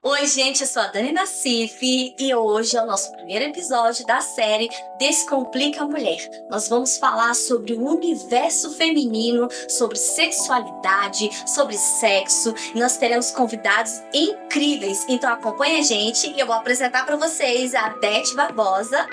Oi, gente, eu sou a Dani Nassif e hoje é o nosso primeiro episódio da série Descomplica a Mulher. Nós vamos falar sobre o universo feminino, sobre sexualidade, sobre sexo e nós teremos convidados incríveis. Então acompanha a gente e eu vou apresentar para vocês a Dete Barbosa.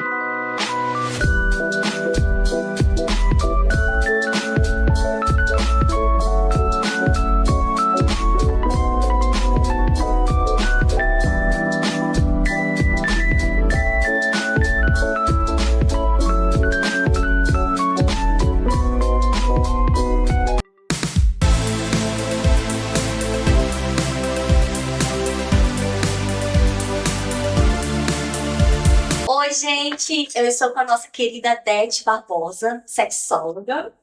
Oi, gente! Eu estou com a nossa querida Dete Barbosa, sexóloga.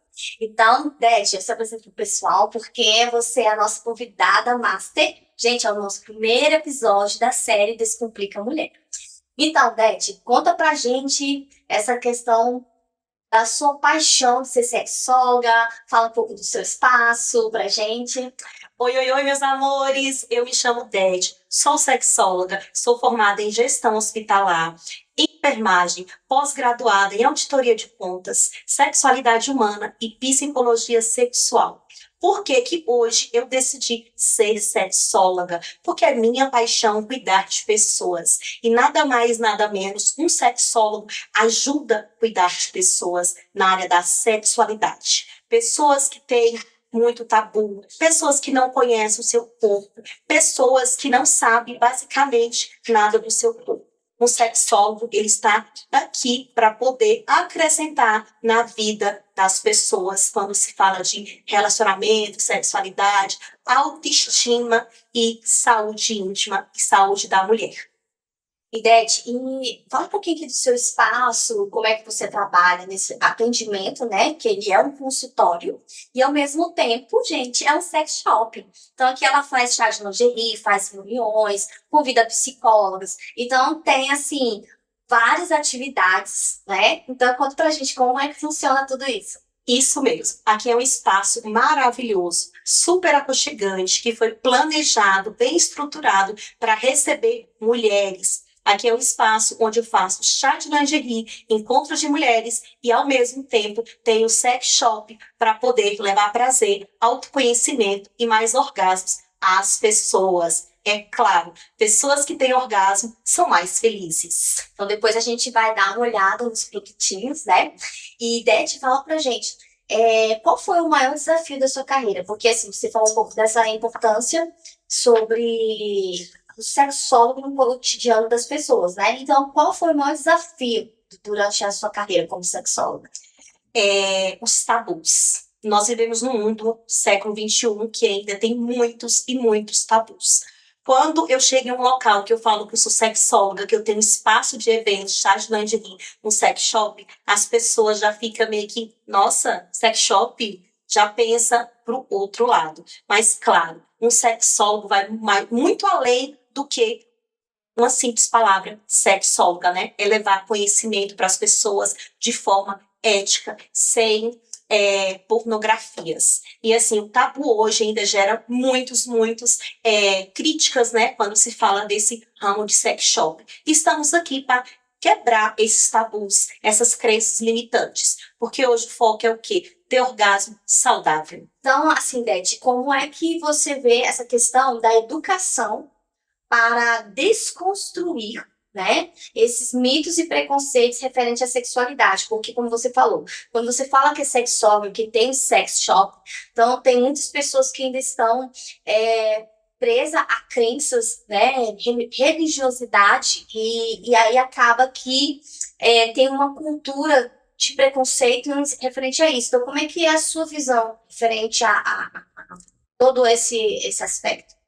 Então, Dete, eu se apresento pro pessoal porque você é a nossa convidada master. Gente, é o nosso primeiro episódio da série Descomplica a Mulher. Então, Dete, conta pra gente essa questão da sua paixão de ser sexóloga, fala um pouco do seu espaço pra gente. Oi, meus amores! Eu me chamo Dete, sou sexóloga, sou formada em gestão hospitalar, enfermagem, pós-graduada em auditoria de contas, sexualidade humana e psicologia sexual. Por que que hoje eu decidi ser sexóloga? Porque é minha paixão cuidar de pessoas. E nada mais, nada menos, um sexólogo ajuda a cuidar de pessoas na área da sexualidade. Pessoas que têm muito tabu, pessoas que não conhecem o seu corpo, pessoas que não sabem basicamente nada do seu corpo. Um sexólogo, ele está aqui para poder acrescentar na vida das pessoas quando se fala de relacionamento, sexualidade, autoestima e saúde íntima e saúde da mulher. E Dete, fala um pouquinho aqui do seu espaço, como é que você trabalha nesse atendimento, né? Que ele é um consultório e, ao mesmo tempo, gente, é um sex shop. Então, aqui ela faz chá de lingerie, faz reuniões, convida psicólogos. Então, tem, assim, várias atividades, né? Então, conta pra gente como é que funciona tudo isso. Isso mesmo. Aqui é um espaço maravilhoso, super aconchegante, que foi planejado, bem estruturado para receber mulheres. Aqui é um espaço onde eu faço chá de lingerie, encontros de mulheres e, ao mesmo tempo, tenho sex shop para poder levar prazer, autoconhecimento e mais orgasmos às pessoas. É claro, pessoas que têm orgasmo são mais felizes. Então, depois a gente vai dar uma olhada nos produtinhos, né? E Dete, fala pra gente, qual foi o maior desafio da sua carreira? Porque, assim, você falou um pouco dessa importância sobre o sexólogo no cotidiano das pessoas, né? Então, qual foi o maior desafio durante a sua carreira como sexóloga? Os tabus. Nós vivemos num mundo, século XXI, que ainda tem muitos e muitos tabus. Quando eu chego em um local que eu falo que eu sou sexóloga, que eu tenho espaço de eventos, chá de lingerie, um sex shop, as pessoas já ficam meio que, nossa, sex shop? Já pensa pro outro lado. Mas, claro, um sexólogo vai muito além do que uma simples palavra, sexóloga, né? É levar conhecimento para as pessoas de forma ética, sem pornografias. E assim, o tabu hoje ainda gera muitos críticas, né, quando se fala desse ramo de sex shop. Estamos aqui para quebrar esses tabus, essas crenças limitantes, porque hoje o foco é o quê? Ter orgasmo saudável. Então, assim, Dete, como é que você vê essa questão da educação para desconstruir, né, esses mitos e preconceitos referentes à sexualidade? Porque, como você falou, quando você fala que é sexólogo, que tem sex shop, então tem muitas pessoas que ainda estão presas a crenças, né, religiosidade, e aí acaba que tem uma cultura de preconceito referente a isso. Então, como é que é a sua visão referente a todo esse aspecto?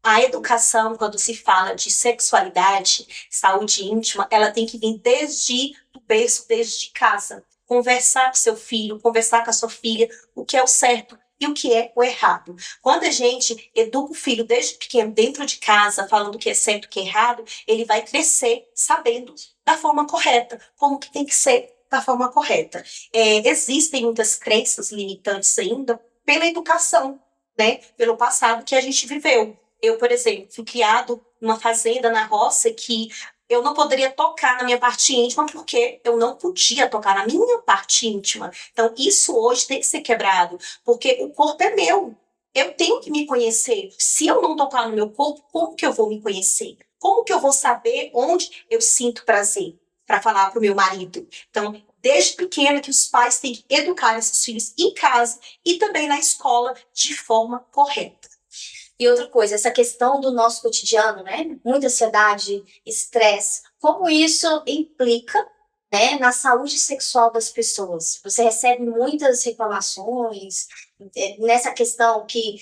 A educação, quando se fala de sexualidade, saúde íntima, ela tem que vir desde o berço, desde casa. Conversar com seu filho, conversar com a sua filha, o que é o certo e o que é o errado. Quando a gente educa o filho desde pequeno dentro de casa, falando o que é certo e o que é errado, ele vai crescer sabendo da forma correta, como que tem que ser da forma correta. Existem muitas crenças limitantes ainda pela educação, né? Pelo passado que a gente viveu. Eu, por exemplo, fui criado numa fazenda na roça que eu não poderia tocar na minha parte íntima porque eu não podia tocar na minha parte íntima. Então, isso hoje tem que ser quebrado, porque o corpo é meu. Eu tenho que me conhecer. Se eu não tocar no meu corpo, como que eu vou me conhecer? Como que eu vou saber onde eu sinto prazer para falar para o meu marido? Então, desde pequena que os pais têm que educar esses filhos em casa e também na escola de forma correta. E outra coisa, essa questão do nosso cotidiano, né? Muita ansiedade, estresse, como isso implica, né, na saúde sexual das pessoas? Você recebe muitas reclamações nessa questão que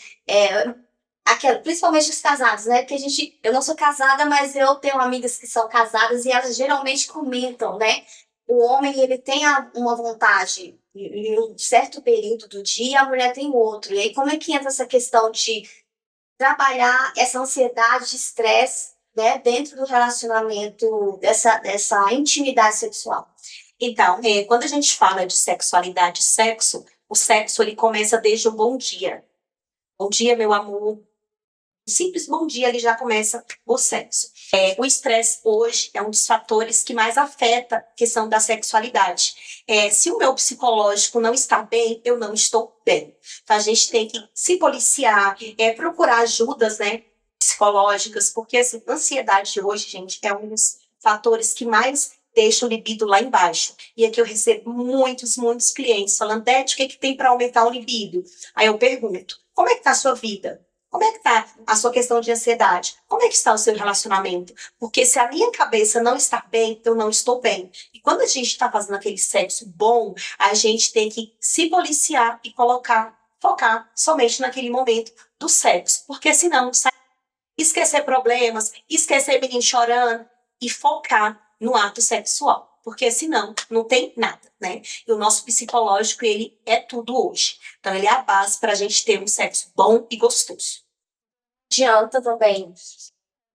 principalmente os casados, né? Porque eu não sou casada, mas eu tenho amigas que são casadas e elas geralmente comentam, né? O homem ele tem uma vontade em um certo período do dia, a mulher tem outro. E aí como é que entra essa questão de trabalhar essa ansiedade, estresse, né, dentro do relacionamento, dessa intimidade sexual? Então, quando a gente fala de sexualidade e sexo, o sexo ele começa desde o bom dia. Bom dia, meu amor. Um simples bom dia, ele já começa o sexo. O estresse hoje é um dos fatores que mais afeta a questão da sexualidade. Se o meu psicológico não está bem, eu não estou bem. Então, a gente tem que se policiar, procurar ajudas, né, psicológicas, porque assim, a ansiedade hoje, gente, é um dos fatores que mais deixa o libido lá embaixo. E aqui eu recebo muitos clientes falando, Dete, o que tem para aumentar o libido? Aí eu pergunto, como é que está a sua vida? Como é que está a sua questão de ansiedade? Como é que está o seu relacionamento? Porque se a minha cabeça não está bem, eu não estou bem. E quando a gente está fazendo aquele sexo bom, a gente tem que se policiar e focar somente naquele momento do sexo. Porque senão, esquecer problemas, esquecer menino chorando e focar no ato sexual. Porque senão não tem nada, né? E o nosso psicológico, ele é tudo hoje. Então, ele é a base para a gente ter um sexo bom e gostoso. Adianta também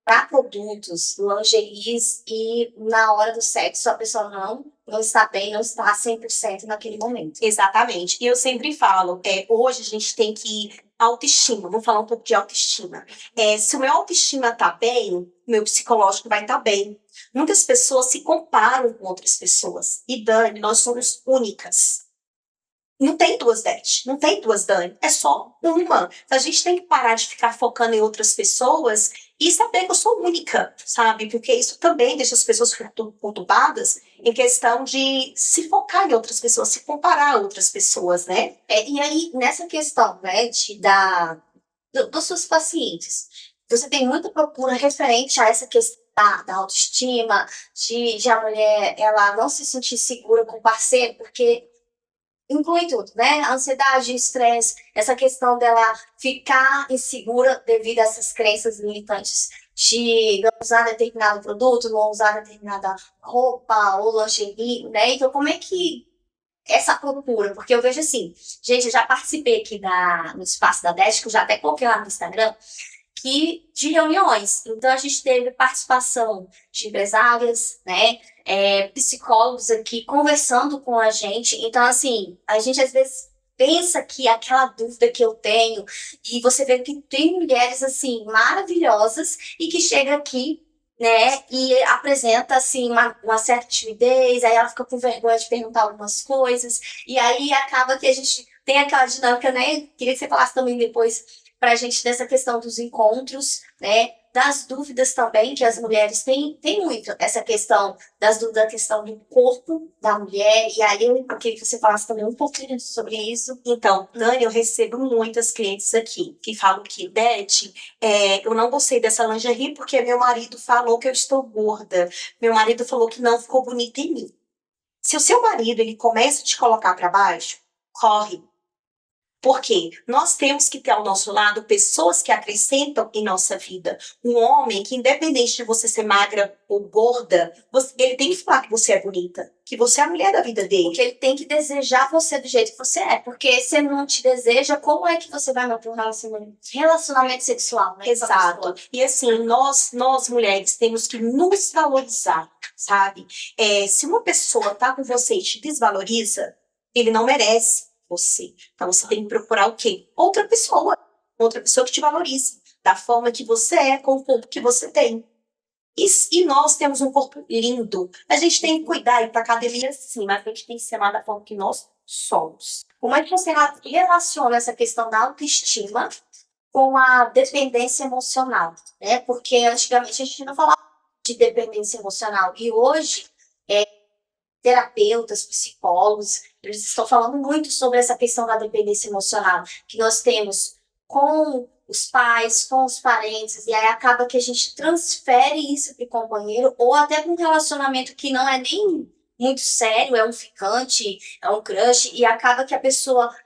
para produtos, lingeries e na hora do sexo a pessoa não está bem, não está 100% naquele momento. Exatamente. E eu sempre falo, hoje a gente tem que autoestima, vamos falar um pouco de autoestima. Se o meu autoestima tá bem, meu psicológico vai estar bem. Muitas pessoas se comparam com outras pessoas. E Dani, nós somos únicas. Não tem duas Dete, não tem duas Dani, é só uma. A gente tem que parar de ficar focando em outras pessoas e saber que eu sou única, sabe? Porque isso também deixa as pessoas conturbadas em questão de se focar em outras pessoas, se comparar a outras pessoas, né? E aí, nessa questão, né, dos seus pacientes, você tem muita procura referente a essa questão da autoestima, de a mulher ela não se sentir segura com o parceiro, porque inclui tudo, né? Ansiedade, estresse, essa questão dela ficar insegura devido a essas crenças limitantes de não usar determinado produto, não usar determinada roupa ou lingerie, né? Então, como é que essa procura? Porque eu vejo assim, gente, eu já participei aqui no espaço da Dash, que eu já até coloquei lá no Instagram, de reuniões. Então, a gente teve participação de empresárias, né? Psicólogos aqui conversando com a gente. Então, assim, a gente às vezes pensa que aquela dúvida que eu tenho, e você vê que tem mulheres, assim, maravilhosas e que chega aqui, né, e apresenta, assim, uma certa timidez, aí ela fica com vergonha de perguntar algumas coisas, e aí acaba que a gente tem aquela dinâmica, né? Queria que você falasse também depois para a gente dessa questão dos encontros, né? Das dúvidas também, que as mulheres têm muito essa questão das dúvidas, a questão do corpo da mulher, e aí eu queria que você falasse também um pouquinho sobre isso. Então, Dani, eu recebo muitas clientes aqui que falam que, Dete, eu não gostei dessa lingerie porque meu marido falou que eu estou gorda, meu marido falou que não ficou bonita em mim. Se o seu marido ele começa a te colocar para baixo, corre. Porque nós temos que ter ao nosso lado pessoas que acrescentam em nossa vida. Um homem que, independente de você ser magra ou gorda, ele tem que falar que você é bonita, que você é a mulher da vida dele. Porque ele tem que desejar você do jeito que você é. Porque se ele não te deseja, como é que você vai manter um relacionamento sexual, né? Exato. E assim, nós mulheres temos que nos valorizar, sabe? Se uma pessoa tá com você e te desvaloriza, ele não merece você. Então, você tem que procurar o quê? Outra pessoa que te valorize. da forma que você é, com o corpo que você tem. E nós temos um corpo lindo. A gente tem que cuidar e ir para academia sim, mas a gente tem que ser amar da forma que nós somos. Como é que você relaciona essa questão da autoestima com a dependência emocional, né? Porque antigamente a gente não falava de dependência emocional e hoje terapeutas, psicólogos, eles estão falando muito sobre essa questão da dependência emocional que nós temos com os pais, com os parentes, e aí acaba que a gente transfere isso para o companheiro ou até para um relacionamento que não é nem muito sério, é um ficante, é um crush, e acaba que a pessoa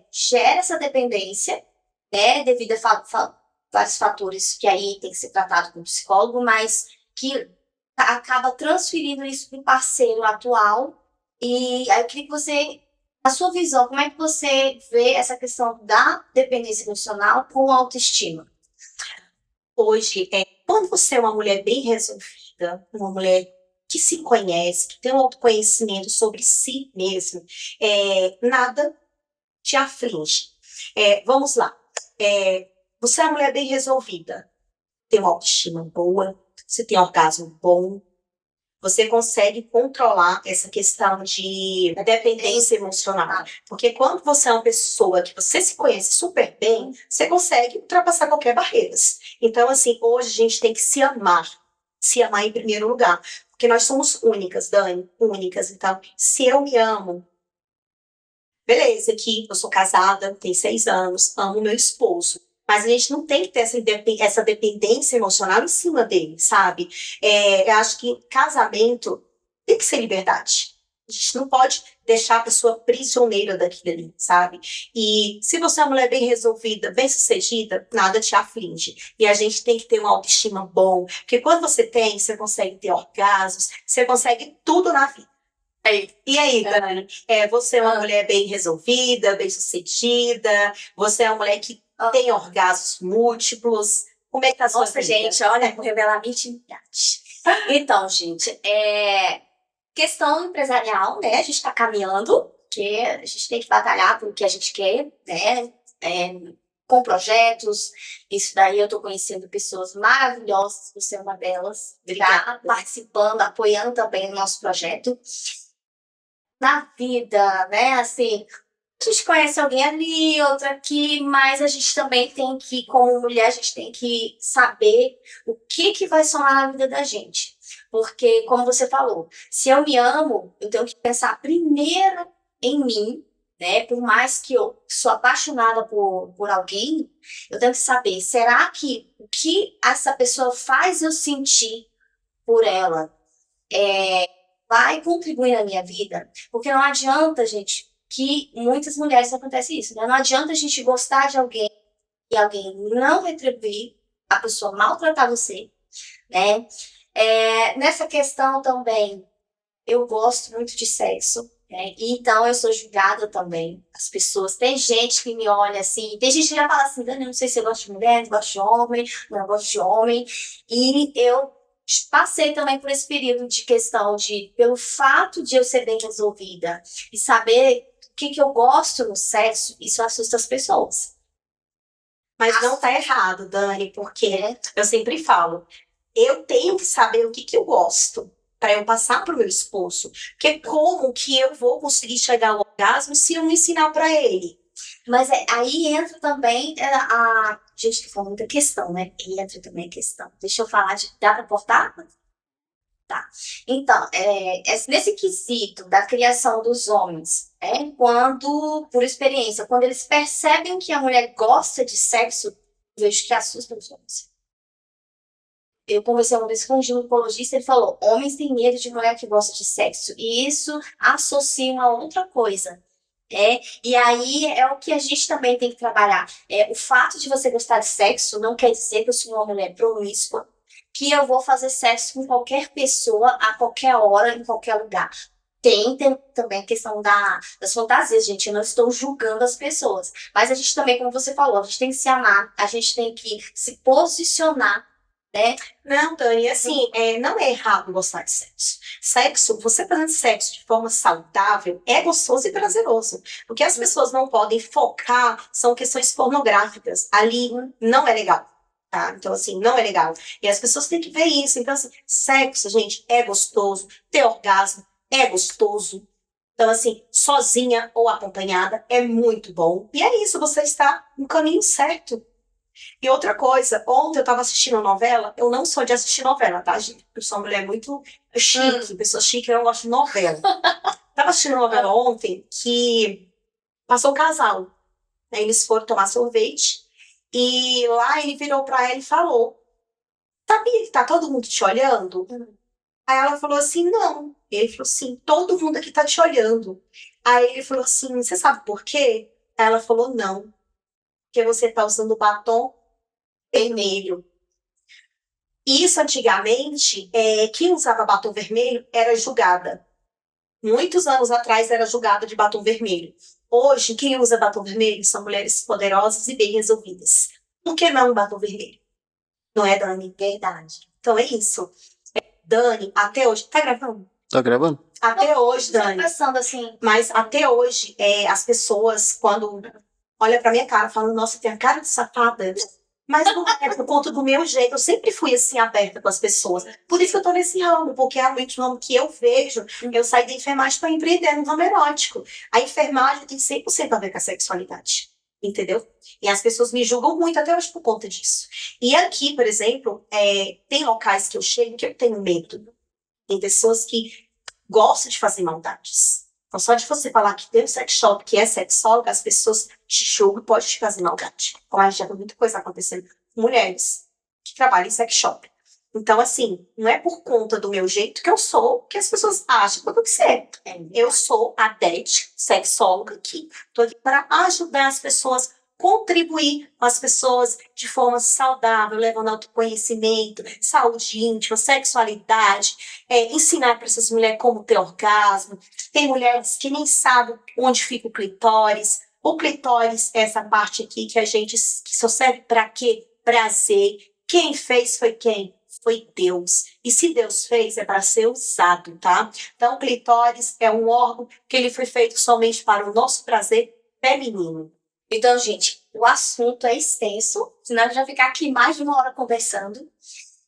gera essa dependência, né, devido a vários fatores que aí tem que ser tratado com o psicólogo, mas que acaba transferindo isso para o parceiro atual. E aí eu queria que você, a sua visão, como é que você vê essa questão da dependência emocional com a autoestima? Hoje, quando você é uma mulher bem resolvida, uma mulher que se conhece, que tem um autoconhecimento sobre si mesmo, nada te aflige. Vamos lá. Você é uma mulher bem resolvida, tem uma autoestima boa, você tem um orgasmo bom, você consegue controlar essa questão de dependência emocional. Porque quando você é uma pessoa que você se conhece super bem, você consegue ultrapassar qualquer barreira. Então, assim, hoje a gente tem que se amar em primeiro lugar. Porque nós somos únicas, Dani, únicas. Então, se eu me amo, beleza, aqui eu sou casada, tenho 6 anos, amo meu esposo. Mas a gente não tem que ter essa dependência emocional em cima dele, sabe? Eu acho que casamento tem que ser liberdade. A gente não pode deixar a pessoa prisioneira daquilo ali, sabe? E se você é uma mulher bem resolvida, bem sucedida, nada te aflige. E a gente tem que ter uma autoestima bom, porque quando você tem, você consegue ter orgasmos, você consegue tudo na vida. E aí, Dani? Você é uma mulher bem resolvida, bem sucedida, você é uma mulher que tem orgasmos múltiplos. Como é que tá a sua vida? Nossa, gente, olha, vou revelar minha intimidade. Então, gente, questão empresarial, né? A gente tá caminhando, porque a gente tem que batalhar pelo que a gente quer, né? Com projetos. Isso daí eu tô conhecendo pessoas maravilhosas, você é uma delas. Obrigada. Participando, apoiando também o nosso projeto. Na vida, né? Assim, a gente conhece alguém ali, outra aqui, mas a gente também tem que, como mulher, a gente tem que saber o que vai somar na vida da gente. Porque, como você falou, se eu me amo, eu tenho que pensar primeiro em mim, né? Por mais que eu sou apaixonada por alguém, eu tenho que saber, será que o que essa pessoa faz eu sentir por ela vai contribuir na minha vida? Porque não adianta, gente, que muitas mulheres acontece isso, né? Não adianta a gente gostar de alguém e alguém não retribuir, a pessoa maltratar você, né? Nessa questão também, eu gosto muito de sexo, né? Então eu sou julgada também. As pessoas, tem gente que me olha assim, tem gente que já fala assim, Dani, não sei se eu gosto de mulher, não gosto de homem, não gosto de homem. E eu passei também por esse período de questão de, pelo fato de eu ser bem resolvida e saber o que eu gosto no sexo, isso assusta as pessoas. Mas não tá errado, Dani, porque eu sempre falo, eu tenho que saber o que eu gosto para eu passar pro meu esposo. Porque como que eu vou conseguir chegar ao orgasmo se eu não ensinar para ele? Mas aí entra também a... Gente, que foi muita questão, né? Entra também a questão. Deixa eu falar de... Dá pra portar? Tá. Então, nesse quesito da criação dos homens, quando, por experiência, quando eles percebem que a mulher gosta de sexo, eu vejo que assusta os homens. Eu conversei uma vez com um ginecologista, ele falou, homens têm medo de mulher que gosta de sexo. E isso associa uma outra coisa. E aí é o que a gente também tem que trabalhar. O fato de você gostar de sexo não quer dizer que eu sou uma mulher promíscua, que eu vou fazer sexo com qualquer pessoa, a qualquer hora, em qualquer lugar. Tem também a questão das fantasias, gente. Eu não estou julgando as pessoas. Mas a gente também, como você falou, a gente tem que se amar, a gente tem que se posicionar, né? Não, Dani, assim, não é errado gostar de sexo. Sexo, você fazendo sexo de forma saudável, é gostoso e prazeroso. O que as pessoas não podem focar são questões pornográficas. Ali não é legal. tá? Então, assim, não é legal. E as pessoas têm que ver isso. Então, assim, sexo, gente, é gostoso. Ter orgasmo é gostoso. Então, assim, sozinha ou acompanhada é muito bom. E é isso, você está no caminho certo. E outra coisa, ontem eu estava assistindo novela, eu não sou de assistir novela, tá, gente? Eu sou uma mulher muito chique, pessoa chique, eu não gosto de novela. Tava assistindo novela ontem que passou o casal. Aí eles foram tomar sorvete e lá ele virou pra ela e falou: Sabia que tá todo mundo te olhando? Aí ela falou assim: Não. Ele falou assim: Todo mundo aqui tá te olhando. Aí ele falou assim: Você sabe por quê? Aí ela falou: Não. Porque você tá usando batom vermelho. Isso antigamente, quem usava batom vermelho era julgada. Muitos anos atrás era julgada de batom vermelho. Hoje, quem usa batom vermelho são mulheres poderosas e bem resolvidas. Por que não batom vermelho? Não é, Dani? Verdade. Então é isso. Dani, até hoje. Tá gravando? Tá gravando? Até hoje, Tô Dani. pensando assim, Mas até hoje, as pessoas, quando olham pra minha cara, falam: Nossa, tem a cara de safada. Mas não é por conta do meu jeito. Eu sempre fui assim, aberta com as pessoas. Por isso que eu tô nesse ramo, porque realmente o ramo que eu vejo, eu saí da enfermagem para empreender no ramo erótico. A enfermagem tem 100% a ver com a sexualidade. Entendeu? E as pessoas me julgam muito até hoje por conta disso. E aqui, por exemplo, tem locais que eu chego que eu tenho medo. Tem pessoas que gostam de fazer maldades. Então, só de você falar que tem um sex shop, que é sexóloga, as pessoas te julgam e podem te fazer maldade. Então, a gente já tem muita coisa acontecendo com mulheres que trabalham em sex shop. Então, assim, não é por conta do meu jeito que eu sou, que as pessoas acham que eu tenho que ser. Eu sou a Dete, sexóloga, que estou aqui para ajudar as pessoas, contribuir com as pessoas de forma saudável, levando autoconhecimento, saúde íntima, sexualidade, ensinar para essas mulheres como ter orgasmo. Tem mulheres que nem sabem onde fica o clitóris. O clitóris é essa parte aqui que a gente, que só serve para quê? Prazer. Quem fez foi quem? Foi Deus. E se Deus fez, é para ser usado, tá? Então, o clitóris é um órgão que ele foi feito somente para o nosso prazer feminino. então, gente, o assunto é extenso, senão a gente vai ficar aqui mais de uma hora conversando.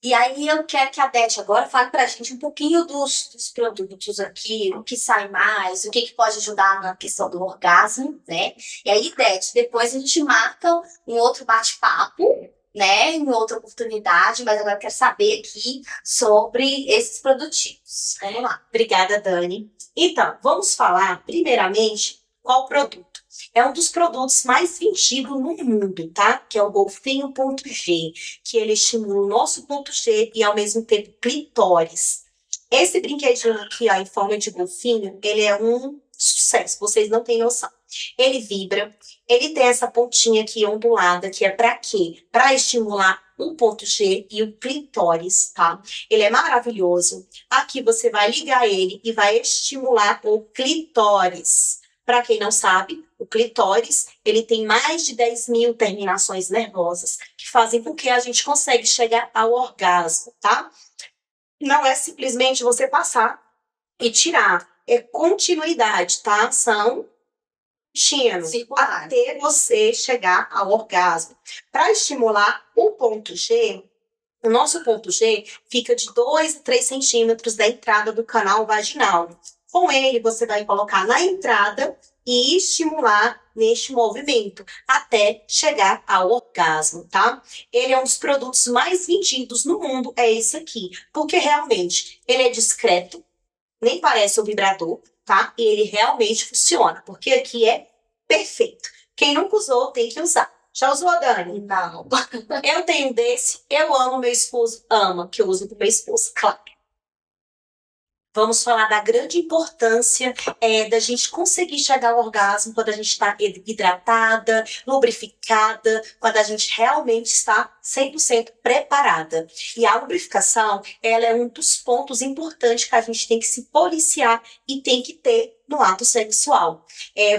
E aí eu quero que a Dete agora fale pra gente um pouquinho dos produtos aqui, o que sai mais, o que, que pode ajudar na questão do orgasmo, né? E aí, Dete, depois a gente marca um outro bate-papo, né? Em outra oportunidade, mas agora eu quero saber aqui sobre esses produtinhos. Vamos lá. Obrigada, Dani. Então, vamos falar, primeiramente, qual produto? É um dos produtos mais vendidos no mundo, tá? Que é o Golfinho Ponto G, que ele estimula o nosso ponto G e, ao mesmo tempo, clitóris. Esse brinquedinho aqui, ó, em forma de golfinho, ele é um sucesso, vocês não têm noção. Ele vibra, ele tem essa pontinha aqui ondulada, que é para quê? Para estimular o ponto G e o clitóris, tá? Ele é maravilhoso. Aqui você vai ligar ele e vai estimular o clitóris. Para quem não sabe, o clitóris, ele tem mais de 10.000 terminações nervosas que fazem com que a gente consiga chegar ao orgasmo, tá? Não é simplesmente você passar e tirar, é continuidade, tá? São contínuos até você chegar ao orgasmo. Para estimular o ponto G, o nosso ponto G fica de 2 a 3 centímetros da entrada do canal vaginal. Com ele, você vai colocar na entrada e estimular neste movimento até chegar ao orgasmo, tá? Ele é um dos produtos mais vendidos no mundo, é esse aqui, porque realmente ele é discreto, nem parece um vibrador, tá? E ele realmente funciona, porque aqui é perfeito. Quem nunca usou, tem que usar. Já usou, Dani? Não. Eu tenho desse, eu amo, meu esposo ama, que eu uso pro meu esposo, claro. Vamos falar da grande importância da gente conseguir chegar ao orgasmo quando a gente está hidratada, lubrificada, quando a gente realmente está 100% preparada. E a lubrificação, ela é um dos pontos importantes que a gente tem que se policiar e tem que ter no ato sexual.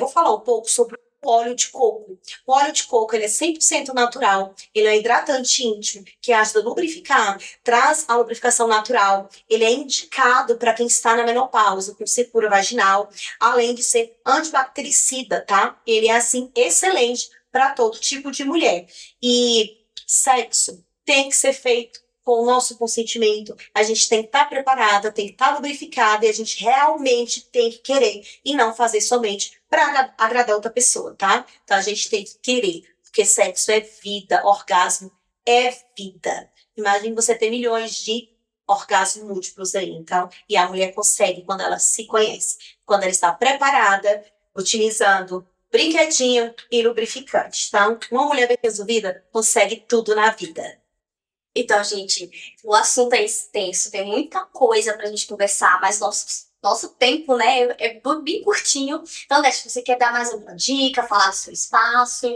Vou falar um pouco sobre o óleo de coco. O óleo de coco, ele é 100% natural, ele é um hidratante íntimo, que ajuda a lubrificar, traz a lubrificação natural, ele é indicado para quem está na menopausa, com secura vaginal, além de ser antibactericida, tá? Ele é, assim, excelente para todo tipo de mulher. E sexo tem que ser feito com o nosso consentimento. A gente tem que estar preparada, tem que estar lubrificada e a gente realmente tem que querer e não fazer somente para agradar outra pessoa, tá? Então a gente tem que querer, porque sexo é vida, orgasmo é vida. Imagine você ter milhões de orgasmos múltiplos aí, então, e a mulher consegue quando ela se conhece, quando ela está preparada, utilizando brinquedinho e lubrificante. Então, uma mulher bem resolvida consegue tudo na vida. Então, gente, o assunto é extenso, tem muita coisa pra gente conversar, mas nosso tempo, né, é bem curtinho. Então, Dete, você quer dar mais alguma dica, falar do seu espaço?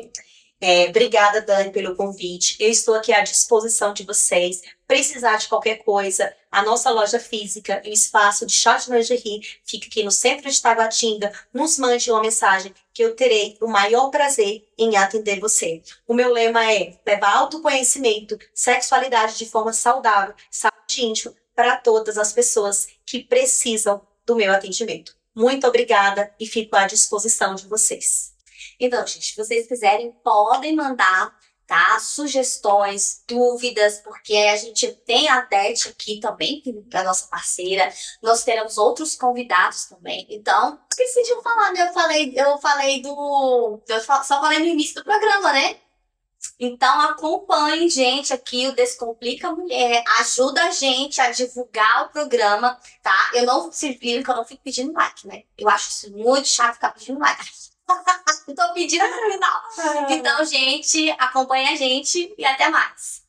Obrigada, Dani, pelo convite. Eu estou aqui à disposição de vocês. Precisar de qualquer coisa, a nossa loja física, o espaço de Short Lingerie, fica aqui no centro de Taguatinga. Nos mande uma mensagem que eu terei o maior prazer em atender você. O meu lema é levar autoconhecimento, sexualidade de forma saudável, saúde íntima para todas as pessoas que precisam do meu atendimento. Muito obrigada e fico à disposição de vocês. Então, gente, se vocês quiserem, podem mandar, tá? Sugestões, dúvidas, porque a gente tem a Dete aqui também, que é a nossa parceira. Nós teremos outros convidados também. Então, esqueci de falar, né? Só falei no início do programa, né? Então, acompanhe, gente, aqui o Descomplica Mulher. Ajuda a gente a divulgar o programa, tá? Eu não se viram que eu não fico pedindo like, né? Eu acho isso muito chato ficar pedindo like. Tô pedindo no final. Então, gente, acompanha a gente e até mais.